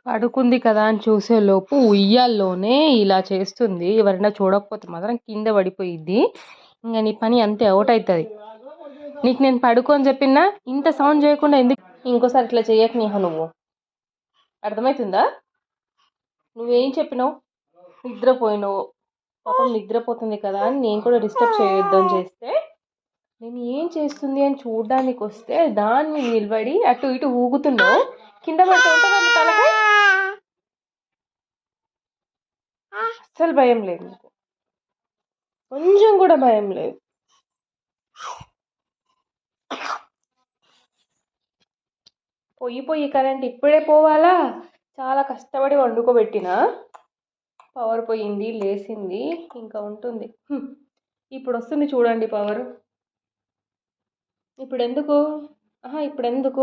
పడుకుంది కదా అని చూసేలోపు ఉయ్యాల్లోనే ఇలా చేస్తుంది. ఎవరైనా చూడకపోతే మాత్రం కింద పడిపోయిద్ది. ఇంకా నీ పని అంతే, అవుట్ అవుతుంది. నీకు నేను పడుకోని చెప్పినా ఇంత సౌండ్ చేయకుండా ఎందుకు? ఇంకోసారి ఇట్లా చేయకు నీహ, నువ్వు అర్థమవుతుందా? నువ్వేం చెప్పినావు? నిద్రపోయినావు. పాపం నిద్రపోతుంది కదా అని నేను కూడా డిస్టర్బ్ చేయొద్దు అని చేస్తే, నేను ఏం చేస్తుంది అని చూడడానికి వస్తే దాన్ని నిలబడి అటు ఇటు ఊగుతున్నావు. కింద పడితే ఉంటుంది తలకాయ. అస్సలు భయం లేదు నీకు, కొంచెం కూడా భయం లేదు. పొయ్యి కరెంట్ ఇప్పుడే పోవాలా? చాలా కష్టపడి వండుకోబెట్టిన, పవర్ పోయింది, లేసింది, ఇంకా ఉంటుంది. ఇప్పుడు వస్తుంది చూడండి పవర్. ఇప్పుడు ఎందుకు? ఇప్పుడు ఎందుకు?